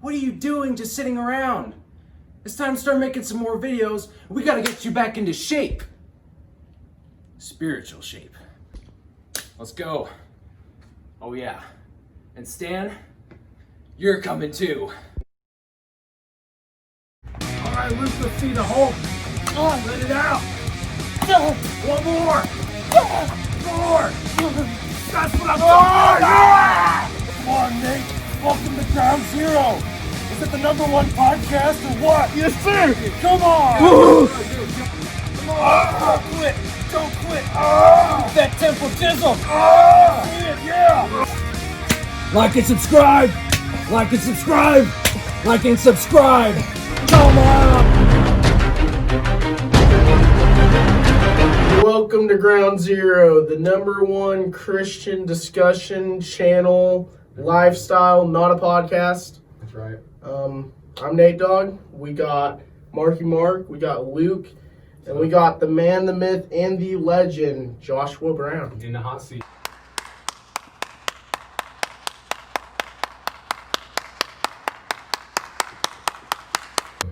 What are you doing just sitting around? It's time to start making some more videos. We gotta get you back into shape. Spiritual shape. Let's go. Oh yeah. And Stan, you're coming too. All right, lift the feet of hope. Let it out. One more. More. That's what I'm talking about. Come on, Nate. Welcome to Ground Zero. Is it the #1 podcast or what? Yes, sir. Come on. Come on. Don't quit. Don't quit. That tempo chisel. Yeah. Like and subscribe. Like and subscribe. Like and subscribe. Come on. Welcome to Ground Zero, the #1 Christian discussion channel, lifestyle, not a podcast. That's right. I'm Nate Dogg. We got Marky Mark, we got Luke, and we got the man, the myth, and the legend, Joshua Brown. In the hot seat.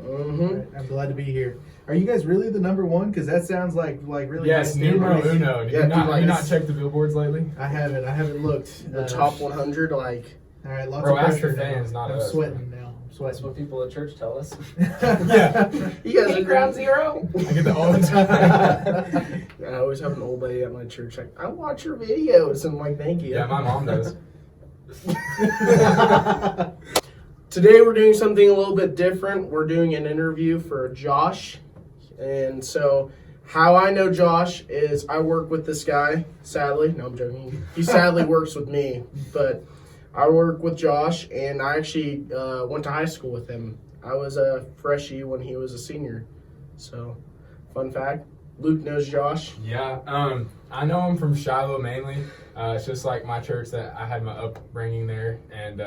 I'm glad to be here. Are you guys really the #1? Because that sounds like really Yes, nice numero numbers. uno. Did Yeah, you not, like you not this. checked the billboards lately? I haven't looked. The top 100, like, All right, lots Bro, of ask pressure the fans, now. not I'm us. sweating now. I'm That's sweating. what people at church tell us. Yeah. you guys are Ground Zero. I get the old time. I always have an old lady at my church like, I watch your videos. And I'm like, thank you. Yeah, my mom does. Today we're doing something a little bit different. We're doing an interview for Josh. And so how I know Josh is I work with this guy, sadly. No, I'm joking. He sadly works with me. But I work with Josh, and I actually went to high school with him. I was a freshie when he was a senior. So, fun fact, Luke knows Josh. Yeah, I know him from Shiloh mainly. It's just like my church that I had my upbringing there, and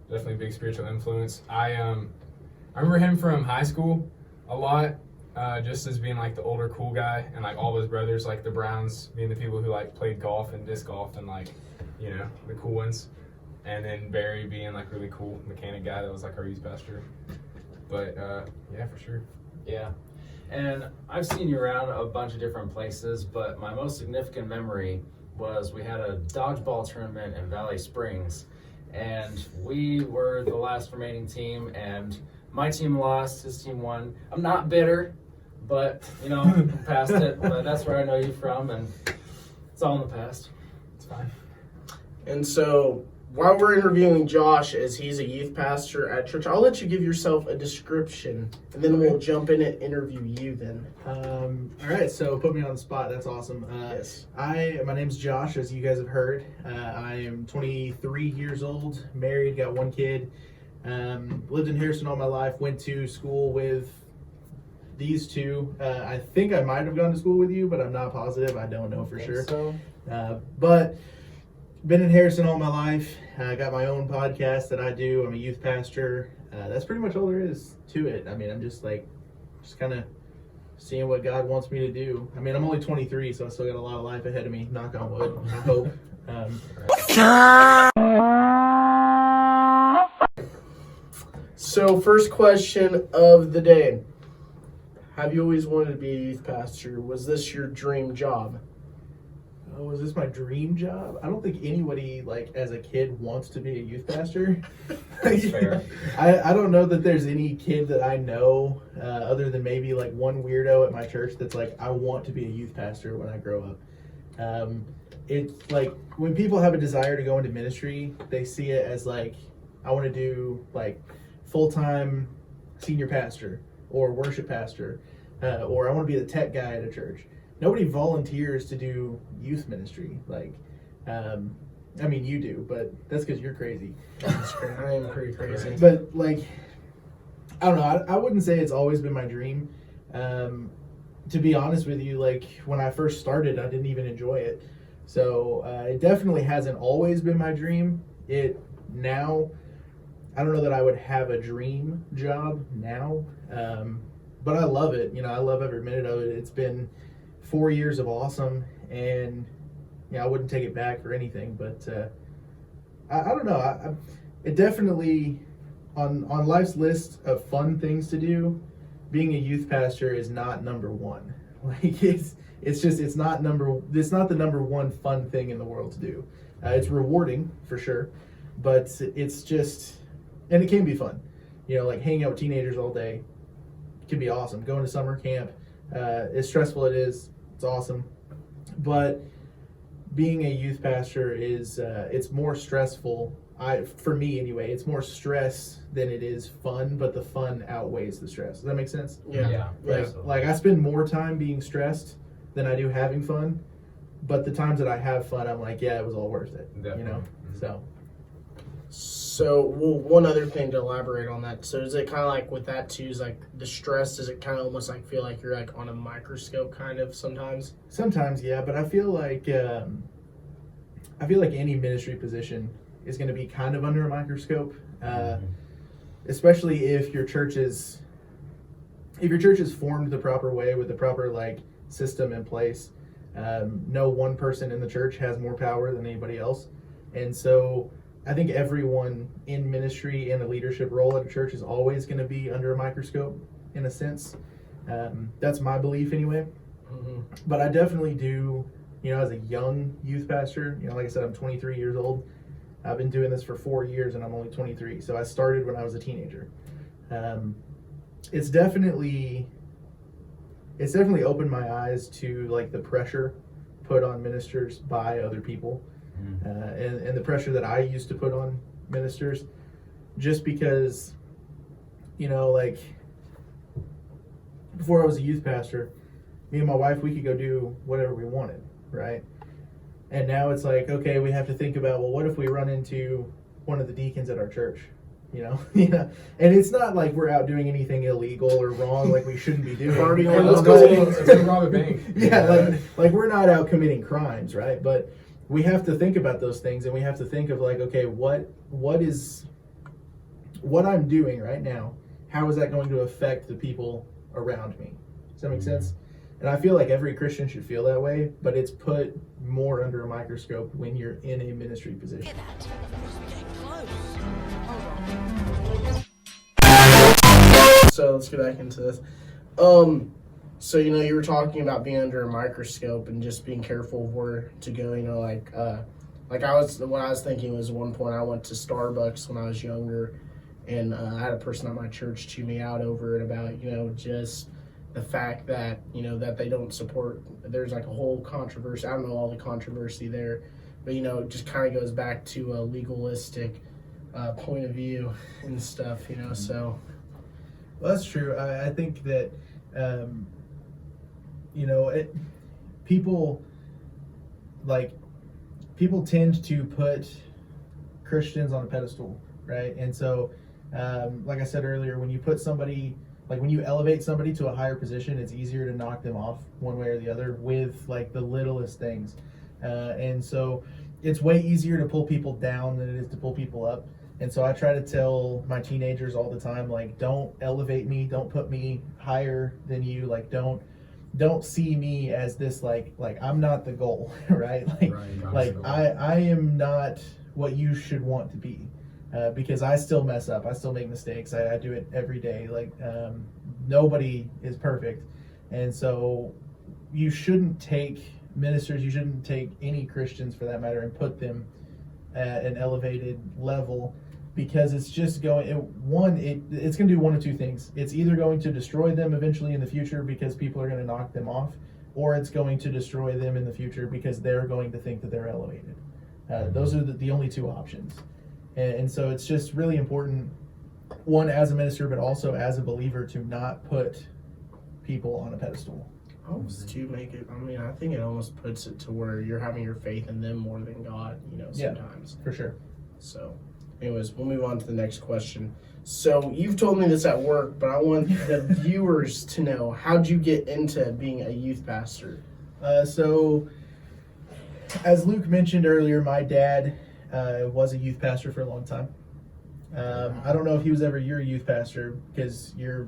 definitely a big spiritual influence. I remember him from high school a lot, just as being like the older cool guy, and like all his brothers, like the Browns, being the people who like played golf and disc golf and like, you know, the cool ones. And then Barry being like really cool mechanic guy that was like our youth pastor. But yeah, for sure. Yeah. And I've seen you around a bunch of different places, but my most significant memory was we had a dodgeball tournament in Valley Springs, and we were the last remaining team, and my team lost, his team won. I'm not bitter, but, you know, past it. But that's where I know you from, and it's all in the past. It's fine. And so, while we're interviewing Josh, as he's a youth pastor at church, I'll let you give yourself a description, and then we'll jump in and interview you then. All right, so put me on the spot. That's awesome. Yes. My name's Josh, as you guys have heard. I am 23 years old, married, got 1 kid. Lived in Harrison all my life. Went to school with these two. I think I might have gone to school with you, but I'm not positive. I don't know for sure. So, But been in Harrison all my life. I got my own podcast that I do. I'm a youth pastor. That's pretty much all there is to it. I mean, I'm just kind of seeing what God wants me to do. I mean, I'm only 23, so I still got a lot of life ahead of me. Knock on wood. I hope. So, first question of the day. Have you always wanted to be a youth pastor? Was this your dream job? Oh, is this my dream job? I don't think anybody, as a kid, wants to be a youth pastor. That's fair. I don't know that there's any kid that I know, other than maybe, one weirdo at my church that's like, I want to be a youth pastor when I grow up. It's like, when people have a desire to go into ministry, they see it as, I want to do, full-time senior pastor or worship pastor, or I want to be the tech guy at a church. Nobody volunteers to do youth ministry. I mean, you do, but that's because you're crazy. I am pretty crazy. But, I don't know. I wouldn't say it's always been my dream. To be honest with you, when I first started, I didn't even enjoy it. So, it definitely hasn't always been my dream. Now, I don't know that I would have a dream job now, but I love it. I love every minute of it. It's been 4 years of awesome, and I wouldn't take it back or anything, but I don't know. It definitely on life's list of fun things to do, being a youth pastor is not number one. Like it's not the number one fun thing in the world to do. It's rewarding for sure, but it's just, and it can be fun. You know, like hanging out with teenagers all day can be awesome. Going to summer camp, as stressful it is, it's awesome. But being a youth pastor is it's more stressful. For me anyway, it's more stress than it is fun, but the fun outweighs the stress. Does that make sense? Yeah. Like I spend more time being stressed than I do having fun, but the times that I have fun, I'm like, yeah, it was all worth it. Definitely. You know. Mhm. So, well, one other thing to elaborate on that. So, is it kind of like with that too? Is like the stress? Does it kind of almost like feel like you're like on a microscope, kind of sometimes? Sometimes, yeah, but I feel like any ministry position is going to be kind of under a microscope, especially if your church is formed the proper way with the proper like system in place. No one person in the church has more power than anybody else, and so I think everyone in ministry in a leadership role at a church is always going to be under a microscope in a sense. That's my belief anyway. Mm-hmm. But I definitely do, you know, as a young youth pastor, you know, like I said, I'm 23 years old. I've been doing this for 4 years and I'm only 23. So I started when I was a teenager. It's definitely opened my eyes to like the pressure put on ministers by other people. And the pressure that I used to put on ministers, just because, you know, like before I was a youth pastor, me and my wife, we could go do whatever we wanted, right? And now it's like, okay, we have to think about, well, what if we run into one of the deacons at our church, you know? Yeah. And it's not like we're out doing anything illegal or wrong, like we shouldn't be doing. Party Hey, on let's the go rob a bank. Yeah, like we're not out committing crimes, right? But we have to think about those things, and we have to think of like, okay, what I'm doing right now, how is that going to affect the people around me? Does that make sense? And I feel like every Christian should feel that way, but it's put more under a microscope when you're in a ministry position. So let's get back into this. So, you know, you were talking about being under a microscope and just being careful of where to go, you know, what I was thinking was one point I went to Starbucks when I was younger, and I had a person at my church chew me out over it about, you know, just the fact that, you know, that they don't support, there's like a whole controversy. I don't know all the controversy there, but, you know, it just kind of goes back to a legalistic point of view and stuff, you know, so. Well, that's true. I think that, you know, people tend to put Christians on a pedestal, right? And so, like I said earlier, when you put somebody, like when you elevate somebody to a higher position, it's easier to knock them off one way or the other with like the littlest things. And so it's way easier to pull people down than it is to pull people up. And so I try to tell my teenagers all the time, like, don't elevate me, don't put me higher than you, like, don't see me as this, like I'm not the goal, right? I am not what you should want to be, because I still mess up, I still make mistakes, I do it every day, like, nobody is perfect. And so you shouldn't take ministers, you shouldn't take any Christians for that matter and put them at an elevated level, because it's just going, it's going to do one of two things. It's either going to destroy them eventually in the future because people are going to knock them off, or it's going to destroy them in the future because they're going to think that they're elevated. Those are the only two options. And so it's just really important, one, as a minister, but also as a believer, to not put people on a pedestal. Almost to make it, I mean, I think it almost puts it to where you're having your faith in them more than God, you know, sometimes. Yeah, for sure. So, anyways, we'll move on to the next question. So, you've told me this at work, but I want the viewers to know, how'd you get into being a youth pastor? So, as Luke mentioned earlier, my dad was a youth pastor for a long time. I don't know if he was ever your youth pastor, because you're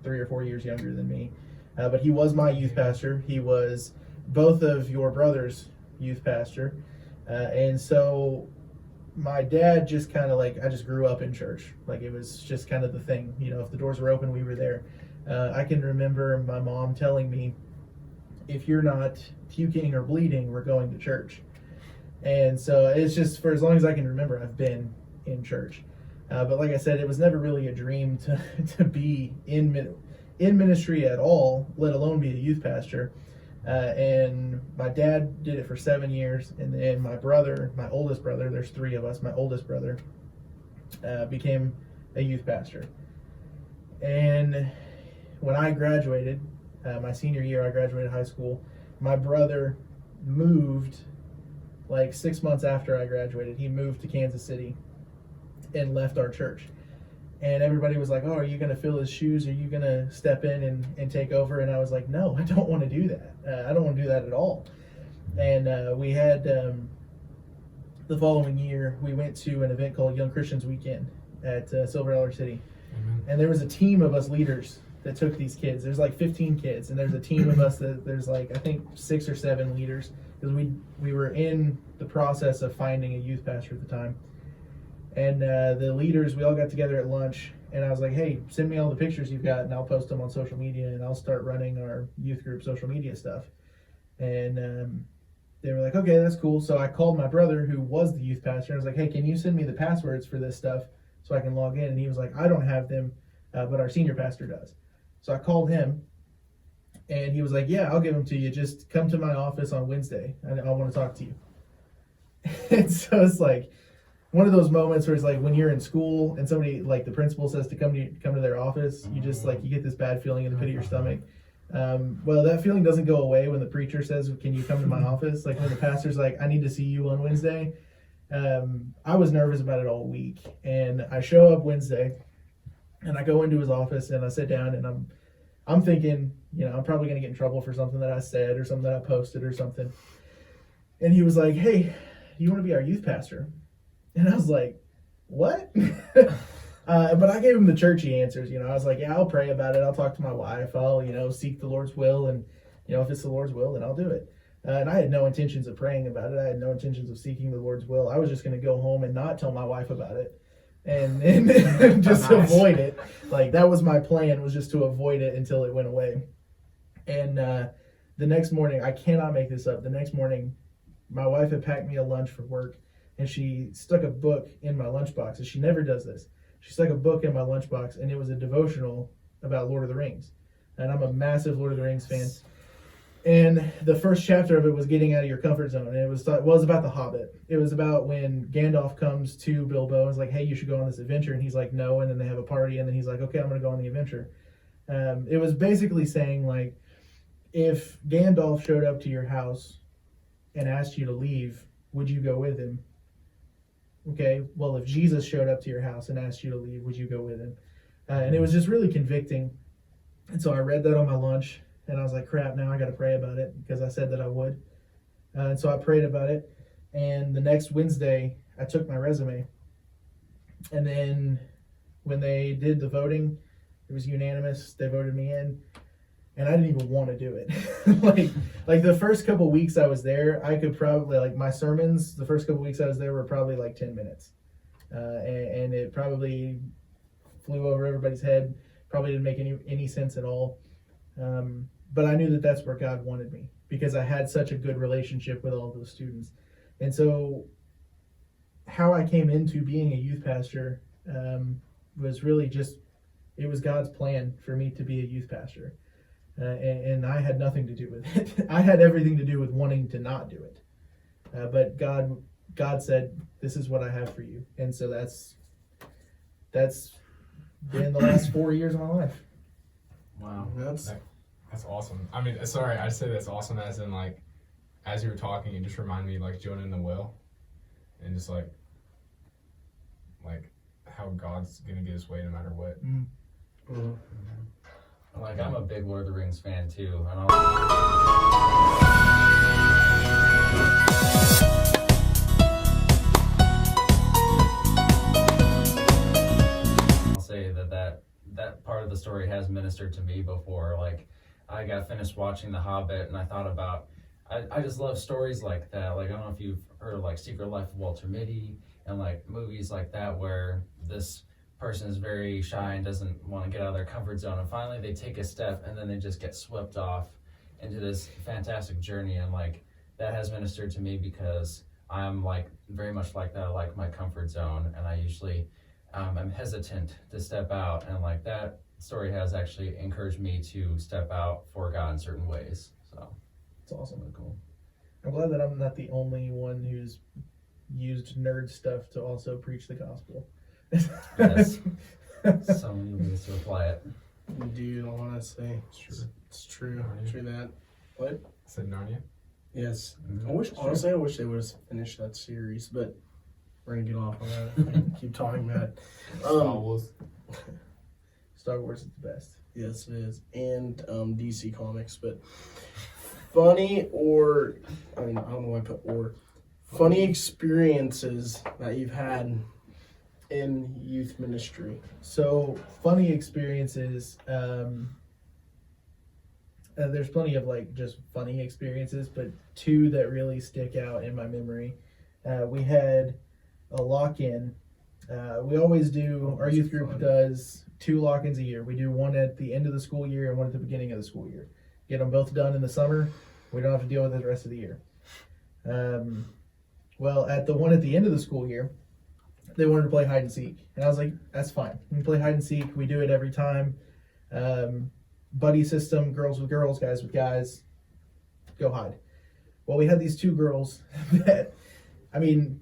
3 or 4 years younger than me. But he was my youth pastor. He was both of your brothers' youth pastor. And so my dad just kind of like, I just grew up in church. Like it was just kind of the thing, you know, if the doors were open, we were there. I can remember my mom telling me, if you're not puking or bleeding, we're going to church. And so it's just, for as long as I can remember, I've been in church. But like I said, it was never really a dream to be in ministry at all, let alone be a youth pastor. And my dad did it for 7 years, and then my brother, my oldest brother, there's 3 of us, my oldest brother, became a youth pastor. And when I graduated, my senior year, I graduated high school, my brother moved like 6 months after I graduated. He moved to Kansas City and left our church. And everybody was like, oh, are you going to fill his shoes? Are you going to step in and take over? And I was like, no, I don't want to do that. I don't want to do that at all. And we had, the following year, we went to an event called Young Christians Weekend at Silver Dollar City. Mm-hmm. And there was a team of us leaders that took these kids. There's like 15 kids, and there's a team of us that there's like, I think 6 or 7 leaders, because we were in the process of finding a youth pastor at the time. And the leaders, we all got together at lunch, and I was like, hey, send me all the pictures you've got, and I'll post them on social media, and I'll start running our youth group social media stuff. And they were like, okay, that's cool. So I called my brother, who was the youth pastor, and I was like, hey, can you send me the passwords for this stuff so I can log in? And he was like, I don't have them, but our senior pastor does. So I called him, and he was like, yeah, I'll give them to you. Just come to my office on Wednesday. I want to talk to you. And so it's like one of those moments where it's like when you're in school and somebody, like the principal says to come to their office, you just like, you get this bad feeling in the pit of your stomach. Well, that feeling doesn't go away when the preacher says, can you come to my office? Like when the pastor's like, I need to see you on Wednesday. I was nervous about it all week, and I show up Wednesday and I go into his office and I sit down, and I'm thinking, you know, I'm probably going to get in trouble for something that I said or something that I posted or something. And he was like, hey, do you want to be our youth pastor? And I was like, what? But I gave him the churchy answers. You know, I was like, yeah, I'll pray about it. I'll talk to my wife. I'll, you know, seek the Lord's will. And, you know, if it's the Lord's will, then I'll do it. And I had no intentions of praying about it. I had no intentions of seeking the Lord's will. I was just going to go home and not tell my wife about it and just avoid it. Like, that was my plan, was just to avoid it until it went away. And the next morning, I cannot make this up. The next morning, my wife had packed me a lunch for work, and she stuck a book in my lunchbox. And she never does this. She stuck a book in my lunchbox, and it was a devotional about Lord of the Rings. And I'm a massive Lord of the Rings fan. And the first chapter of it was getting out of your comfort zone. And it was about the Hobbit. It was about when Gandalf comes to Bilbo and is like, hey, you should go on this adventure. And he's like, no. And then they have a party, and then he's like, okay, I'm going to go on the adventure. It was basically saying, like, if Gandalf showed up to your house and asked you to leave, would you go with him? Okay, well, if Jesus showed up to your house and asked you to leave, would you go with him? And it was just really convicting. And so I read that on my lunch, and I was like, crap, now I got to pray about it, because I said that I would. And so I prayed about it. And the next Wednesday, I took my resume. And then when they did the voting, it was unanimous. They voted me in. And I didn't even want to do it. like the first couple weeks I was there, I could probably, like, my sermons, the first couple weeks I was there were probably like 10 minutes. And it probably flew over everybody's head. Probably didn't make any sense at all. But I knew that that's where God wanted me, because I had such a good relationship with all those students. And so how I came into being a youth pastor was really just, it was God's plan for me to be a youth pastor. And I had nothing to do with it. I had everything to do with wanting to not do it. But God said, this is what I have for you. And so that's been the last 4 years of my life. Wow. That's awesome. I mean, sorry, I say that's awesome as in, like, as you were talking, it just reminded me of, like, Jonah in the whale. And just, like how God's going to get his way no matter what. Mm-hmm. Like, I'm a big Lord of the Rings fan too, and I'll say that part of the story has ministered to me before. Like, I got finished watching The Hobbit, and I thought about I just love stories like that. Like, I don't know if you've heard of like Secret Life of Walter Mitty and like movies like that where this person is very shy and doesn't want to get out of their comfort zone, and finally they take a step and then they just get swept off into this fantastic journey. And like that has ministered to me because I'm like very much like that. I like my comfort zone, and I usually am hesitant to step out, and like that story has actually encouraged me to step out for God in certain ways. So It's awesome and cool. I'm glad that I'm not the only one who's used nerd stuff to also preach the gospel. yes, so many ways to apply it. Dude, honestly, it's true. True that. What? I said Narnia. Yes. Mhm. I wish, honestly, I wish they would have finished that series, but we're gonna get off on that. Keep talking about it. Star Wars. Star Wars is the best. Yes, it is, and DC Comics. But funny or I don't know why I put or funny experiences that you've had in youth ministry. So funny experiences. There's plenty of like just funny experiences, but two that really stick out in my memory. We had a lock-in. We always do. Our youth group does 2 lock-ins a year. We do one at the end of the school year and one at the beginning of the school year. Get them both done in the summer. We don't have to deal with it the rest of the year. Well, at the one at the end of the school year, they wanted to play hide and seek, and I was like, "That's fine. We can play hide and seek. We do it every time. Buddy system, girls with girls, guys with guys. Go hide." Well, we had these 2 girls that, I mean,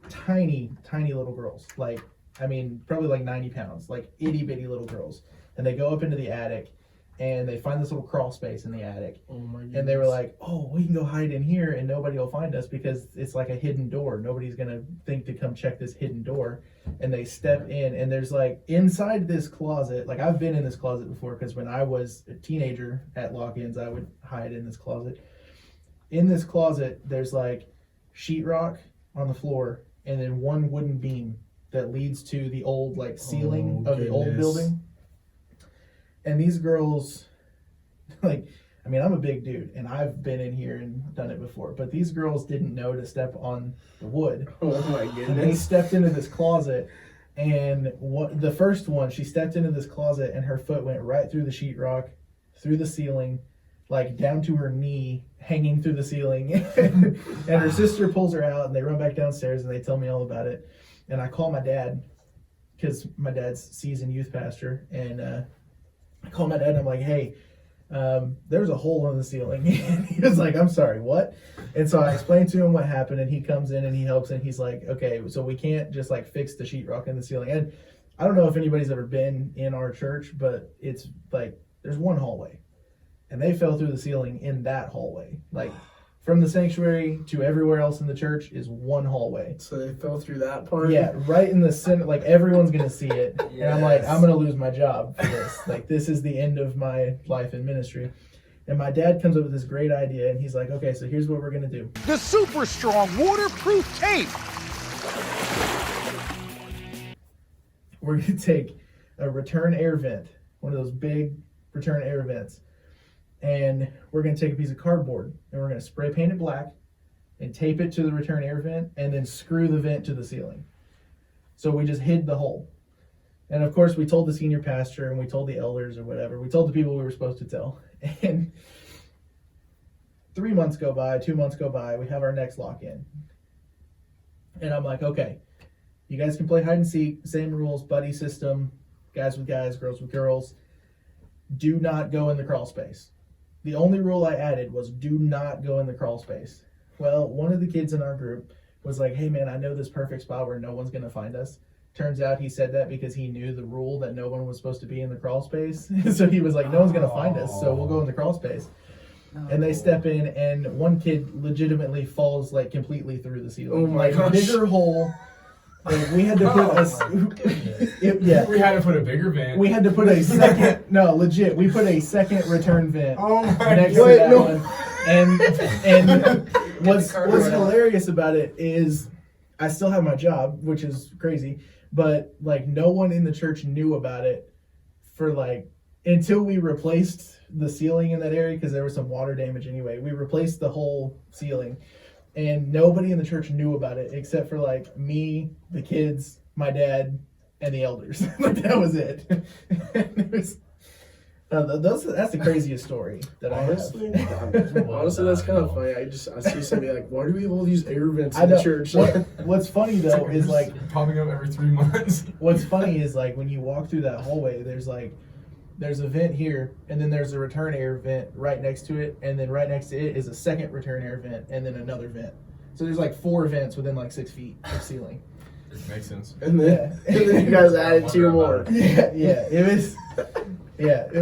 tiny little girls. Like, I mean, probably like 90 pounds, like itty bitty little girls. And they go up into the attic, and they find this little crawl space in the attic. Oh my goodness. And they were like, "Oh, we can go hide in here and nobody will find us because it's like a hidden door. Nobody's going to think to come check this hidden door." And they step in, and there's like inside this closet, like I've been in this closet before because when I was a teenager at lock-ins, I would hide in this closet. In this closet, there's like sheetrock on the floor and then one wooden beam that leads to the old like ceiling of the old goodness. building. And these girls, like, I mean, I'm a big dude, and I've been in here and done it before, but these girls didn't know to step on the wood. Oh my And they goodness. stepped into this closet, and the first one, she stepped into this closet, and her foot went right through the sheetrock, through the ceiling, like down to her knee, hanging through the ceiling. And her sister pulls her out, and they run back downstairs, and they tell me all about it. And I call my dad, because my dad's seasoned youth pastor, and I call my dad and I'm like, "Hey, there's a hole in the ceiling." And he was like, "I'm sorry, what?" And so I explained to him what happened, and he comes in and he helps, and he's like, "Okay, so we can't just like fix the sheetrock in the ceiling." And I don't know if anybody's ever been in our church, but it's like there's one hallway, and they fell through the ceiling in that hallway. Like from the sanctuary to everywhere else in the church is one hallway. So they fell through that part? Yeah, right in the center, like everyone's gonna see it. And I'm like, Yes. I'm gonna lose my job for this. Like, this is the end of my life in ministry. And my dad comes up with this great idea, and he's like, "Okay, so here's what we're gonna do. The super strong waterproof tape. We're gonna take a return air vent, one of those big return air vents, and we're gonna take a piece of cardboard, and we're gonna spray paint it black, and tape it to the return air vent, and then screw the vent to the ceiling." So we just hid the hole. And of course, we told the senior pastor, and we told the elders or whatever. We told the people we were supposed to tell. And 3 months go by, 2 months go by, we have our next lock-in. And I'm like, "Okay, you guys can play hide and seek, same rules, buddy system, guys with guys, girls with girls. Do not go in the crawl space." The only rule I added was do not go in the crawl space. Well, one of the kids in our group was like, "Hey man, I know this perfect spot where no one's gonna find us." Turns out he said that because he knew the rule that no one was supposed to be in the crawl space. So he was like, "No one's gonna find us, so we'll go in the crawl space." And they step in, and one kid legitimately falls like completely through the ceiling. Oh my like gosh. bigger hole. Like, we had to put yeah. We had to put a bigger vent. We had to put a second. No, legit. We put a second return vent Oh my next God. to that no. one. And what's cardboard out. hilarious about it is I still have my job, which is crazy. But like no one in the church knew about it for like until we replaced the ceiling in that area because there was some water damage anyway. We replaced the whole ceiling, and nobody in the church knew about it except for like me, the kids, my dad, and the elders. Like that was it. It was, that's the craziest story that Honestly, I have. honestly, that's kind of funny. I see somebody like, why do we have all these air vents I in the know. church? What's funny though is like popping up every 3 months. what's funny is like when you walk through that hallway, there's a vent here, and then there's a return air vent right next to it, and then right next to it is a second return air vent, and then another vent. So there's like 4 vents within like 6 feet of ceiling. Makes sense. And then you guys added 2 more. Yeah, it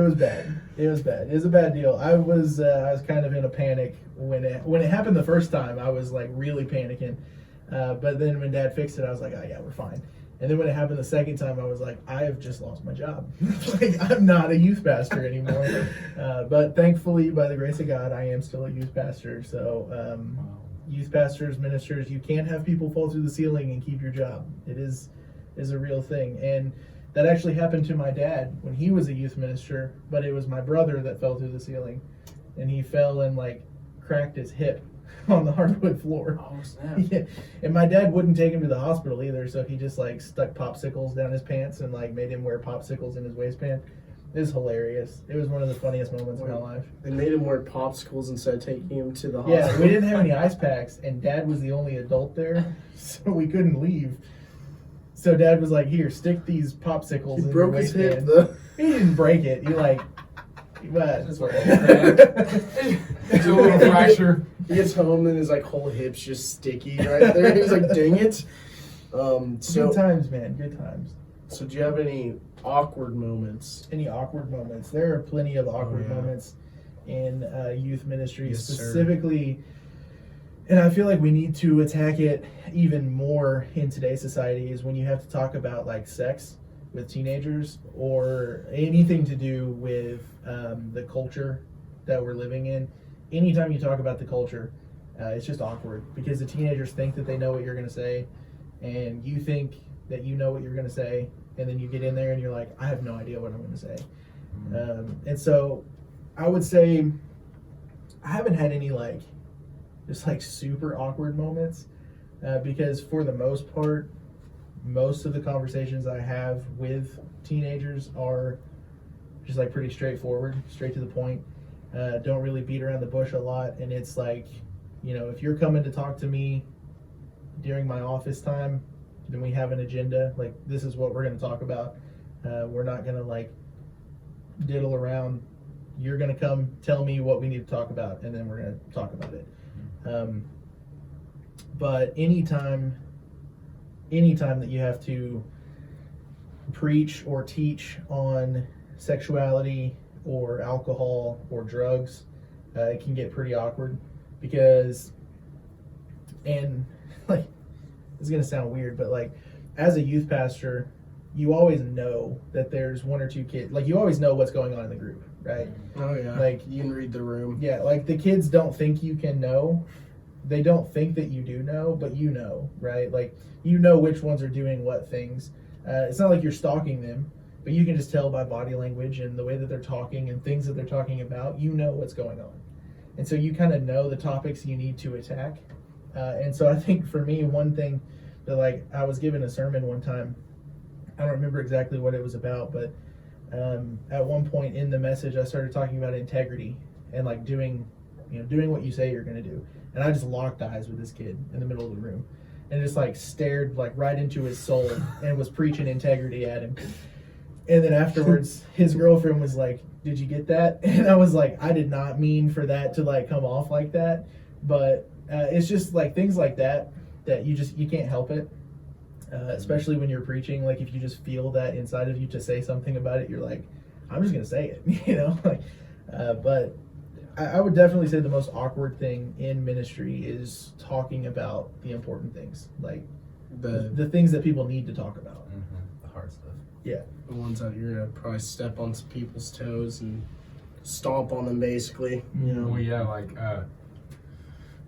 was bad. It was bad. It was a bad deal. I was kind of in a panic when it happened the first time. I was like really panicking, but then when Dad fixed it, I was like, oh yeah, we're fine. And then when it happened the second time, I was like, I have just lost my job. Like I'm not a youth pastor anymore. But thankfully, by the grace of God, I am still a youth pastor. So youth pastors, ministers, you can have people fall through the ceiling and keep your job. It is a real thing. And that actually happened to my dad when he was a youth minister, but it was my brother that fell through the ceiling, and he fell and like cracked his hip on the hardwood floor. Oh snap! Yeah. And my dad wouldn't take him to the hospital either, so he just like stuck popsicles down his pants and like made him wear popsicles in his waistband. It was hilarious. It was one of the funniest moments of my life. They made him wear popsicles instead of taking him to the hospital. Yeah, we didn't have any ice packs, and Dad was the only adult there, so we couldn't leave. So Dad was like, "Here, stick these popsicles He in broke your his waistband." hip though. He didn't break it. He like, but That's what It's a little fracture. He gets home and his like whole hip's just sticky right there. He's like, dang it. good times, man. Good times. So do you have any awkward moments? Any awkward moments? There are plenty of awkward yeah. moments in youth ministry, Yes, sir. specifically. And I feel like we need to attack it even more in today's society is when you have to talk about like sex with teenagers or anything to do with the culture that we're living in. Anytime you talk about the culture, it's just awkward because the teenagers think that they know what you're going to say, and you think that you know what you're going to say, and then you get in there and you're like, I have no idea what I'm going to say. And so I would say I haven't had any like just like super awkward moments because for the most part, most of the conversations I have with teenagers are just like pretty straightforward, straight to the point. Don't really beat around the bush a lot. And it's like, you know, if you're coming to talk to me during my office time, then we have an agenda. Like, this is what we're going to talk about. We're not going to like diddle around. You're going to come tell me what we need to talk about, and then we're going to talk about it. But anytime that you have to preach or teach on sexuality or alcohol or drugs, it can get pretty awkward because, and like, it's going to sound weird, but like, as a youth pastor, you always know that there's 1 or 2 kids, like you always know what's going on in the group, right? Oh yeah. Like, you can read the room. Yeah, like the kids don't think you can know. They don't think that you do know, but you know, right? Like, you know which ones are doing what things. It's not like you're stalking them, but you can just tell by body language and the way that they're talking and things that they're talking about, you know what's going on. And so you kind of know the topics you need to attack. And so I think for me, one thing that like, I was given a sermon one time, I don't remember exactly what it was about, but at one point in the message, I started talking about integrity and like doing what you say you're going to do. And I just locked eyes with this kid in the middle of the room and just like stared like right into his soul and was preaching integrity at him. And then afterwards, his girlfriend was like, "Did you get that?" And I was like, I did not mean for that to like come off like that. But it's just like things like that you can't help it. Especially when you're preaching, like if you just feel that inside of you to say something about it, you're like, I'm just gonna say it, you know. Like, but I would definitely say the most awkward thing in ministry is talking about the important things, like the things that people need to talk about. The hard stuff. Yeah, The ones that you're gonna probably step on some people's toes and stomp on them, basically. You know. Well, yeah,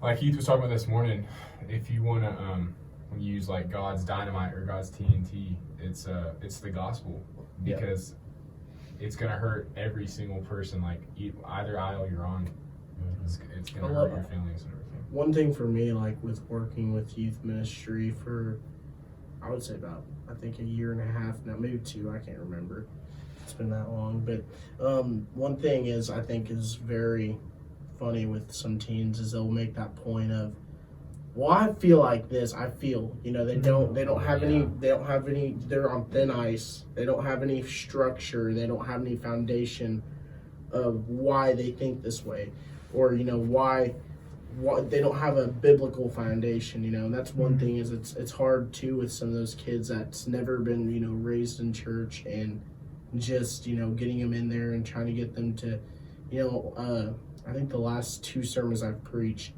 like Heath was talking about this morning. If you want to use like God's dynamite or God's TNT, it's the gospel, because it's gonna hurt every single person. Like either aisle you're on, it's gonna I love hurt your feelings and everything. One thing for me, like with working with youth ministry for, I would say about, I think a year and a half now, maybe 2, I can't remember. It's been that long. But one thing is, I think is very funny with some teens is they'll make that point of, well, I feel like this. I feel, they don't have any. They're on thin ice. They don't have any structure. They don't have any foundation of why they think this way, or why they don't have a biblical foundation. And that's one thing is it's hard too with some of those kids that's never been raised in church, and just getting them in there and trying to get them to, I think the last 2 sermons I've preached,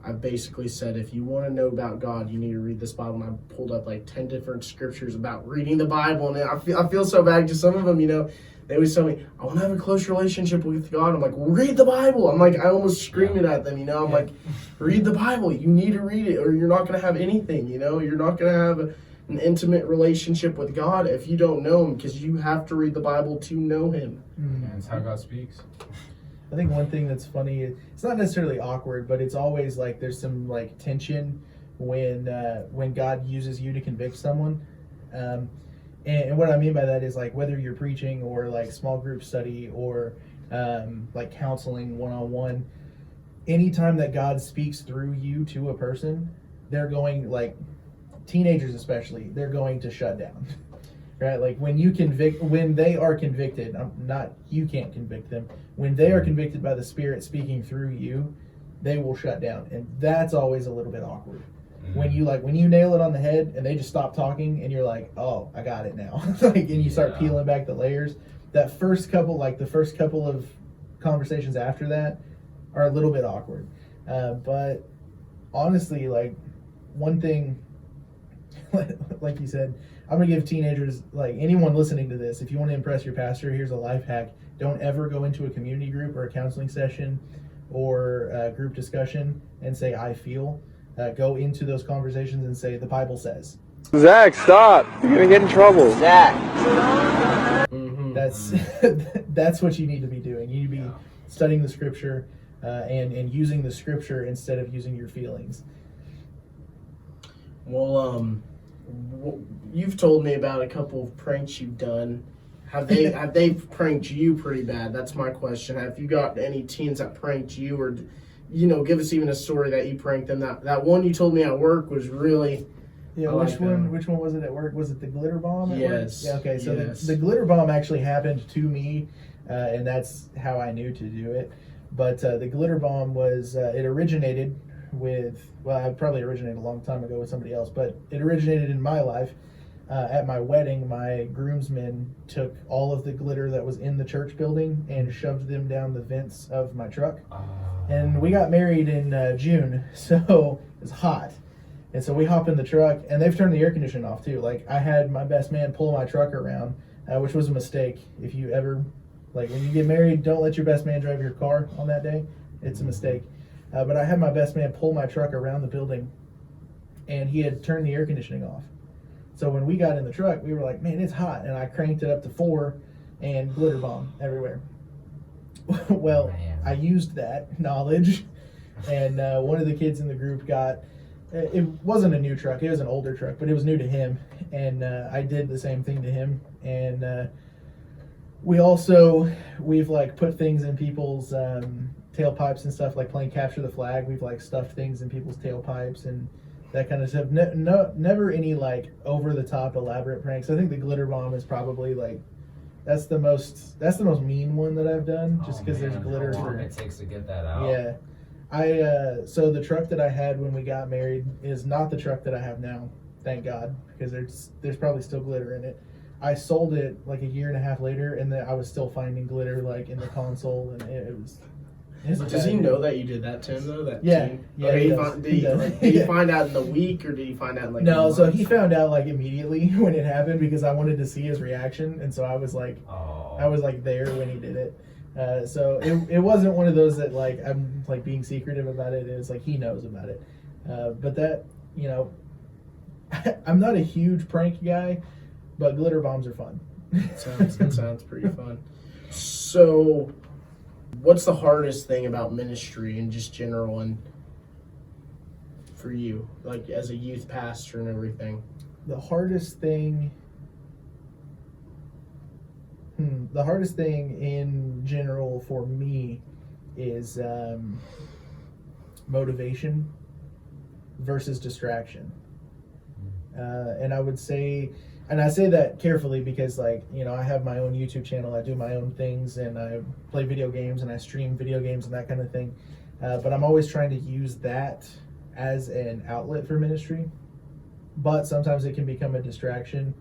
I basically said, if you want to know about God, you need to read this Bible. And I pulled up like 10 different scriptures about reading the Bible. And I feel so bad because some of them, they always tell me, I want to have a close relationship with God. I'm like, well, read the Bible. I'm like, I almost scream it at them, I'm like, read the Bible. You need to read it or you're not going to have anything, You're not going to have an intimate relationship with God if you don't know Him, because you have to read the Bible to know Him. And it's how God speaks. I think one thing that's funny, it's not necessarily awkward, but it's always like there's some like tension when God uses you to convict someone. And what I mean by that is like whether you're preaching or like small group study or like counseling one-on-one, anytime that God speaks through you to a person, they're going, like teenagers especially, they're going to shut down. Right? Like when they are convicted, you can't convict them. When they are convicted by the Spirit speaking through you, they will shut down. And that's always a little bit awkward. When you nail it on the head and they just stop talking and you're like, oh, I got it now. And you start peeling back the layers. The first couple of conversations after that are a little bit awkward. But honestly, like one thing, like you said, I'm going to give teenagers, like anyone listening to this, if you want to impress your pastor, here's a life hack. Don't ever go into a community group or a counseling session or a group discussion and say, I feel. Go into those conversations and say, the Bible says. Zach, stop. You're going to get in trouble. Zach. That's what you need to be doing. You need to be studying the Scripture and using the Scripture instead of using your feelings. Well, you've told me about a couple of pranks you've done. Have they pranked you pretty bad? That's my question. Have you got any teens that pranked you, or give us even a story that you pranked them? That one you told me at work was really. Yeah, which one was it at work? Was it the glitter bomb at work? Yes. Yeah, okay, so yes. the glitter bomb actually happened to me, and that's how I knew to do it. But the glitter bomb was it originated with, well, it probably originated a long time ago with somebody else, but it originated in my life. At my wedding, my groomsmen took all of the glitter that was in the church building and shoved them down the vents of my truck. And we got married in June, so it was hot. And so we hop in the truck, and they've turned the air conditioning off too. Like, I had my best man pull my truck around, which was a mistake. If you ever, like, when you get married, don't let your best man drive your car on that day. It's a mistake. But I had my best man pull my truck around the building, and he had turned the air conditioning off. So when we got in the truck, we were like, man, it's hot. And I cranked it up to 4 and glitter bomb everywhere. Well, I used that knowledge, and one of the kids in the group got, it wasn't a new truck, it was an older truck, but it was new to him. And I did the same thing to him. And we've like put things in people's tailpipes and stuff, like playing capture the flag. We've like stuffed things in people's tailpipes and that kind of stuff. Never any like over the top elaborate pranks. I think the glitter bomb is probably like that's the most mean one that I've done, just because there's glitter. How long it takes to get that out? Yeah, so the truck that I had when we got married is not the truck that I have now, thank God, because there's probably still glitter in it. I sold it like a year and a half later, and then I was still finding glitter like in the console, and it was. Does he know that you did that to him though? Yeah. Did he find out in the week, or did he find out in like? No, so he found out like immediately when it happened, because I wanted to see his reaction, and so I was like, there when he did it. So it wasn't one of those that like I'm like being secretive about it. It was like he knows about it. But that, I'm not a huge prank guy, but glitter bombs are fun. It sounds pretty fun. So, what's the hardest thing about ministry in just general and for you, like as a youth pastor and everything? The hardest thing in general for me is motivation versus distraction. And I would say, and I say that carefully because, like, you know, I have my own YouTube channel, I do my own things, and I play video games and I stream video games and that kind of thing. But I'm always trying to use that as an outlet for ministry. But sometimes it can become a distraction.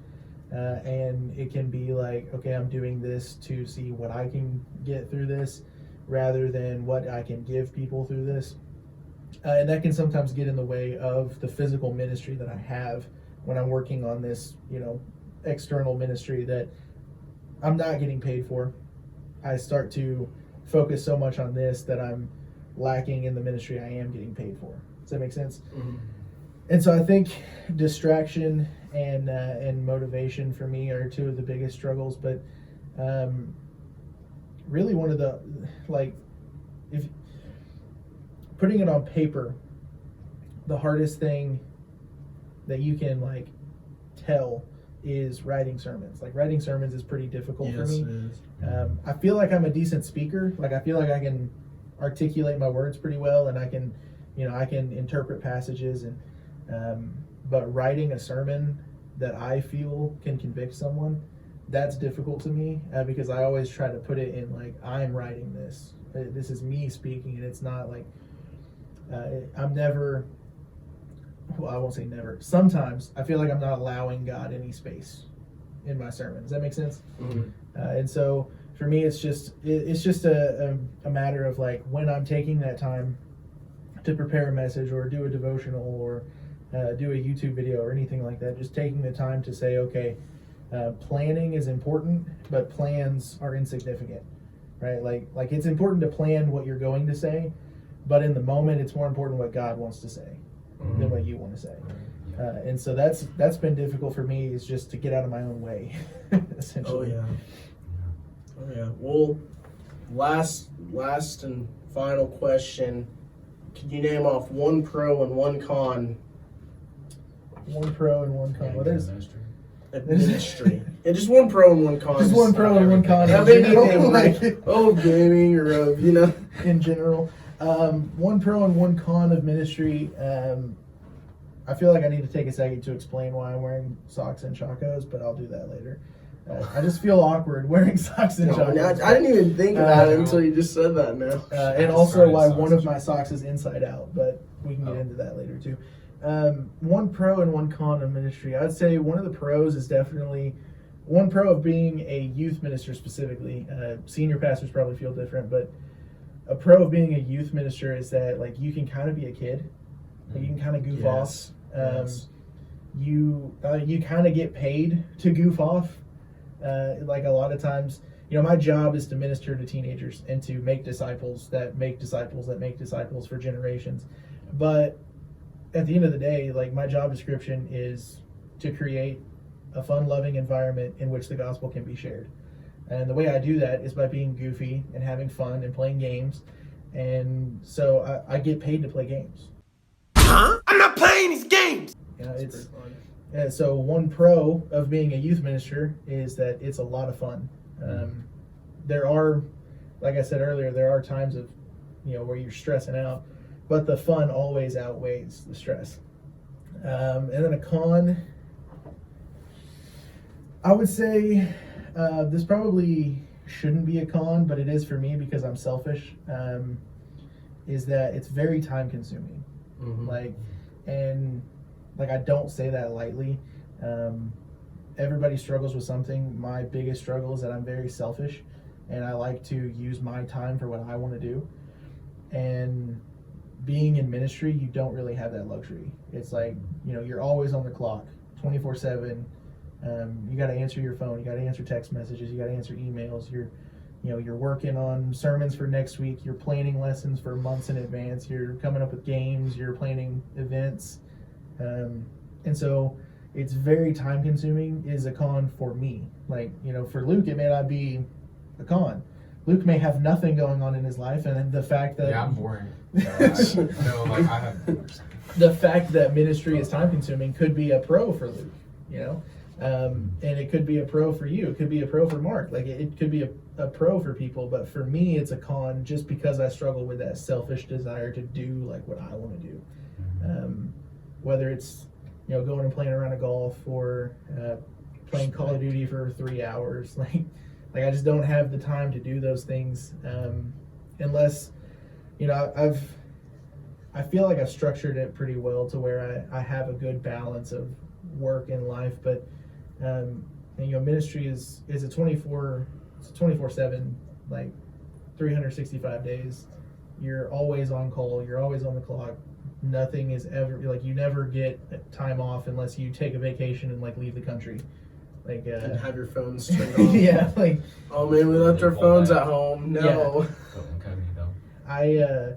And it can be like, okay, I'm doing this to see what I can get through this rather than what I can give people through this. And that can sometimes get in the way of the physical ministry that I have when I'm working on this, you know, external ministry that I'm not getting paid for. I start to focus so much on this that I'm lacking in the ministry I am getting paid for. Does that make sense? Mm-hmm. And so I think distraction and motivation for me are two of the biggest struggles. But really, one of the, like, if putting it on paper, the hardest thing that you can, like, tell is writing sermons. Like, writing sermons is pretty difficult for me. It is. I feel like I'm a decent speaker. Like, I feel like I can articulate my words pretty well, and I can interpret passages, and but writing a sermon that I feel can convict someone, that's difficult to me, because I always try to put it in, like, I'm writing this. This is me speaking, and it's not like I'm never, well, I won't say never. Sometimes I feel like I'm not allowing God any space in my sermon. Does that make sense? Mm-hmm. And so for me, it's just a matter of, like, when I'm taking that time to prepare a message or do a devotional or do a YouTube video or anything like that, just taking the time to say, okay, planning is important, but plans are insignificant, right? Like it's important to plan what you're going to say, but in the moment, it's more important what God wants to say than what you want to say. And so that's been difficult for me, is just to get out of my own way, essentially. Oh yeah. Well, last and final question. Can you name off one pro and one con? One pro and one con. Well, there's At ministry. And just one pro and one con. just one pro and one con. How in big do you general, think, like, of gaming or of, you know? in general. One pro and one con of ministry. I feel like I need to take a second to explain why I'm wearing socks and chacos, but I'll do that later. I just feel awkward wearing socks and No, chacos. I didn't even think about it until you just said that now. And also why one of my socks is inside out, but we can get into that later too. One pro and one con of ministry. I'd say one of the pros is definitely, one pro of being a youth minister specifically. Senior pastors probably feel different, but a pro of being a youth minister is that, like, you can kind of be a kid. Like, you can kind of goof off. Yes. You kind of get paid to goof off. Like, a lot of times, you know, my job is to minister to teenagers and to make disciples that make disciples that make disciples for generations. But at the end of the day, like, my job description is to create a fun, loving environment in which the gospel can be shared. And the way I do that is by being goofy and having fun and playing games. And so I get paid to play games. Huh? I'm not playing these games! You know, so one pro of being a youth minister is that it's a lot of fun. There are, like I said earlier, there are times of, you know, where you're stressing out, but the fun always outweighs the stress. And then a con, I would say, this probably shouldn't be a con, but it is for me because I'm selfish, is that it's very time consuming. Like, I don't say that lightly. Everybody struggles with something. My biggest struggle is that I'm very selfish, and I like to use my time for what I want to do. And being in ministry, you don't really have that luxury. It's like, you know, you're always on the clock, 24/7. You got to answer your phone. You got to answer text messages. You got to answer emails. You're working on sermons for next week. You're planning lessons for months in advance. You're coming up with games. You're planning events. And so it's very time consuming. Is a con for me. Like, you know, for Luke, it may not be a con, Luke may have nothing going on in his life, and the fact that Yeah, I'm boring. So I have. the fact that ministry is time consuming could be a pro for Luke, you know, and it could be a pro for you. It could be a pro for Mark. Like it could be a pro for people, but for me, it's a con just because I struggle with that selfish desire to do like what I want to do. Whether it's, you know, going and playing around a golf or playing Call of Duty for 3 hours, like I just don't have the time to do those things unless, you know, I feel like I've structured it pretty well to where I have a good balance of work and life, but and, you know, ministry is a 24/7, like 365 days. You're always on call. You're always on the clock. Nothing is ever like, you never get time off unless you take a vacation and like leave the country. Like And have your phones turned off. yeah, like Oh man, we left our phones at home. No. Incognito. I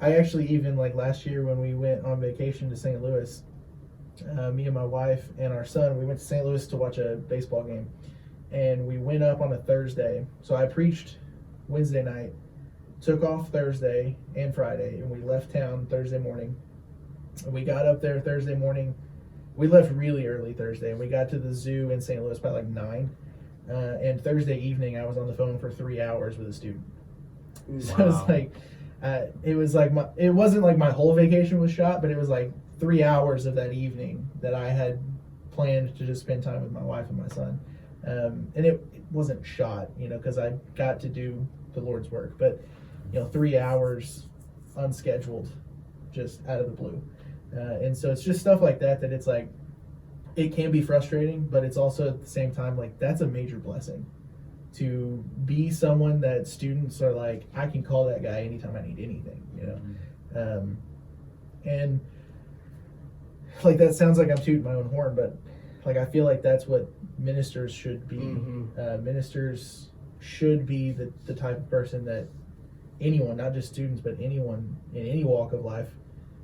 actually, even like last year when we went on vacation to St. Louis, me and my wife and our son, we went to St. Louis to watch a baseball game, and we went up on a Thursday. So I preached Wednesday night, took off Thursday and Friday, and we left town Thursday morning. We got up there Thursday morning. We left really early Thursday, and we got to the zoo in St. Louis by like 9. And Thursday evening, I was on the phone for 3 hours with a student. So it was like, it wasn't like my whole vacation was shot, but it was like 3 hours of that evening that I had planned to just spend time with my wife and my son. And it wasn't shot, you know, because I got to do the Lord's work, but, you know, 3 hours unscheduled, just out of the blue. And so it's just stuff like that it's like, it can be frustrating, but it's also at the same time, like, that's a major blessing. To be someone that students are like, I can call that guy anytime I need anything, you know? And like, that sounds like I'm tooting my own horn, but like, I feel like that's what ministers should be. Ministers should be the type of person that anyone, not just students, but anyone in any walk of life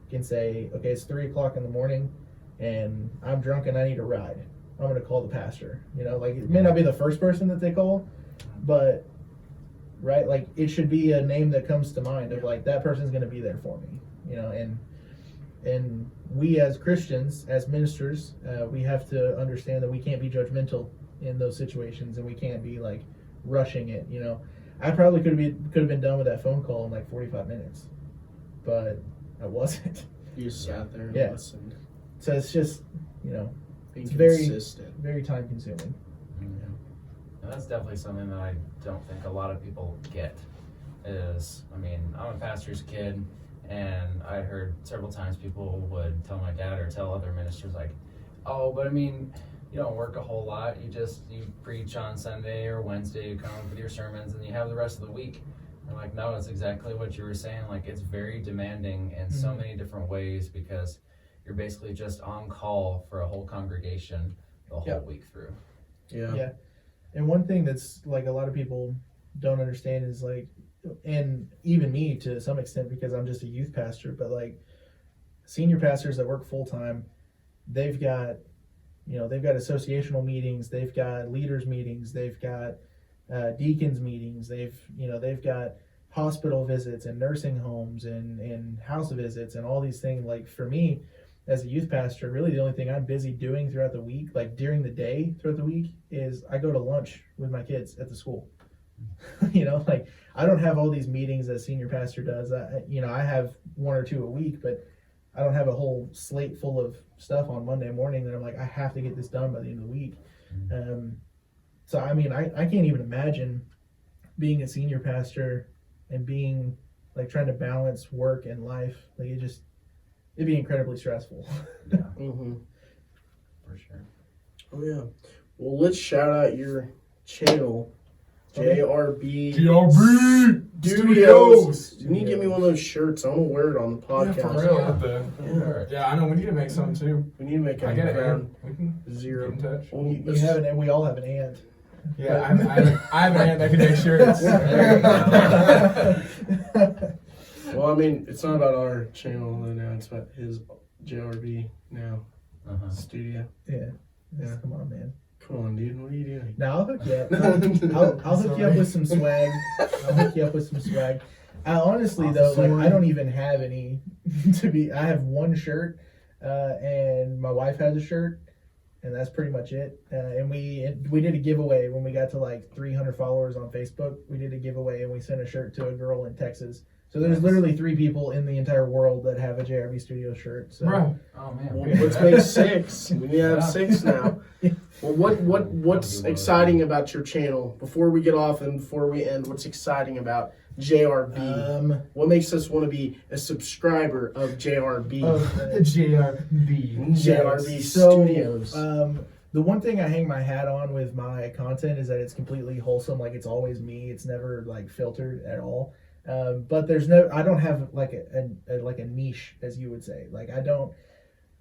can say, okay, it's 3 o'clock in the morning and I'm drunk and I need a ride. I'm going to call the pastor. You know, like, it may not be the first person that they call, but right, like, it should be a name that comes to mind of like, that person's going to be there for me, you know. And we as Christians, as ministers, we have to understand that we can't be judgmental in those situations, and we can't be like rushing it, you know. I probably could have been done with that phone call in like 45 minutes, but I wasn't. You just sat there and Yeah. listened. So it's just, you know, Being it's very, consistent. very time consuming. And that's definitely something that I don't think a lot of people get. Is, I mean, I'm a pastor's kid, and I heard several times people would tell my dad or tell other ministers like, oh, but I mean, you don't work a whole lot. You preach on Sunday or Wednesday, you come up with your sermons, and you have the rest of the week. I'm like, no, it's exactly what you were saying. Like, it's very demanding in so many different ways, because you're basically just on call for a whole congregation the whole week through. Yeah. And one thing that's like a lot of people don't understand is like, and even me to some extent, because I'm just a youth pastor, but like senior pastors that work full time, they've got associational meetings, they've got leaders meetings, they've got deacons meetings, they've got hospital visits and nursing homes and house visits and all these things. Like, for me as a youth pastor, really the only thing I'm busy doing throughout the week, like during the day throughout the week, is I go to lunch with my kids at the school. You know, like, I don't have all these meetings that a senior pastor does. I have 1 or 2 a week, but I don't have a whole slate full of stuff on Monday morning that I'm like, I have to get this done by the end of the week. So, I mean, I can't even imagine being a senior pastor and being like trying to balance work and life. Like, it'd be incredibly stressful. Yeah, Mm-hmm. for sure. Oh yeah. Well, let's shout out your channel, JRB Studios. You need to get me one of those shirts. I want to wear it on the podcast. Yeah, for real. Yeah, I know. We need to make some too. We need to make I a get it, crown man. We can zero. get in touch. Well, You have an, and we all have an aunt. Yeah, I have an aunt that can make shirts. well, I mean, it's not about our channel now. It's about his JRB now studio. Yeah. Come on, man. Come on, dude. What are you doing? Now I'll hook you up. I'll hook you up with some swag. I'll hook you up with some swag. Honestly though, like I don't even have any I have one shirt, and my wife has a shirt, and that's pretty much it. And we did a giveaway when we got to like 300 followers on Facebook. We did a giveaway and we sent a shirt to a girl in Texas. So there's literally 3 people in the entire world that have a JRB Studio shirt. So. Bro. Oh man. Well, let's make 6. We need to have 6 now. Well, what's exciting about your channel? Before we get off and before we end, what's exciting about JRB? What makes us want to be a subscriber of JRB? JRB. JRB So, Studios. the one thing I hang my hat on with my content is that it's completely wholesome. Like it's always me. It's never like filtered at all. But I don't have like a niche, as you would say. Like I don't.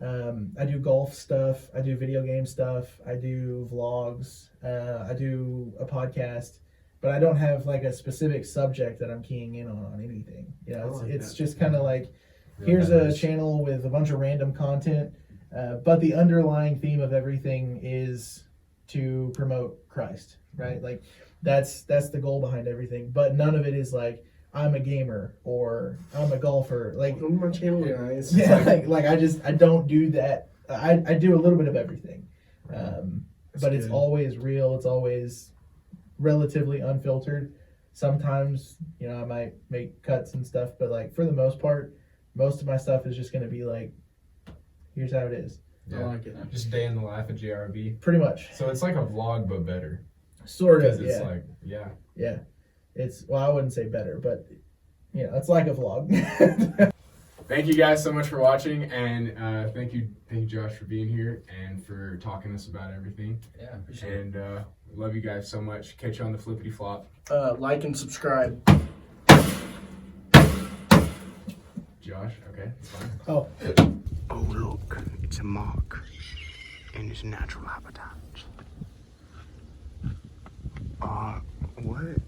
I do golf stuff. I do video game stuff. I do vlogs. I do a podcast. But I don't have like a specific subject that I'm keying in on anything. You know, it's just kind of like, here's a channel with a bunch of random content, but the underlying theme of everything is to promote Christ, right? Like that's the goal behind everything. But none of it is like I'm a gamer or I'm a golfer. Like On my channel, guys. yeah, like I don't do that. I do a little bit of everything, but it's good. always real. It's always relatively unfiltered. Sometimes, you know, I might make cuts and stuff, but like for the most part, most of my stuff is just going to be like, here's how it is. I like it. Just day in the life of JRB. Pretty much. So it's like a vlog, but better. Sort Because of, it's yeah. like, yeah. Yeah. It's, well, I wouldn't say better, but, you know, it's like a vlog. Thank you guys so much for watching, and thank you Josh for being here and for talking to us about everything. Yeah, appreciate it. And love you guys so much. Catch you on the flippity flop. Like and subscribe. Josh, okay, it's fine. Oh. Oh, look. It's a mark in his natural habitat. What?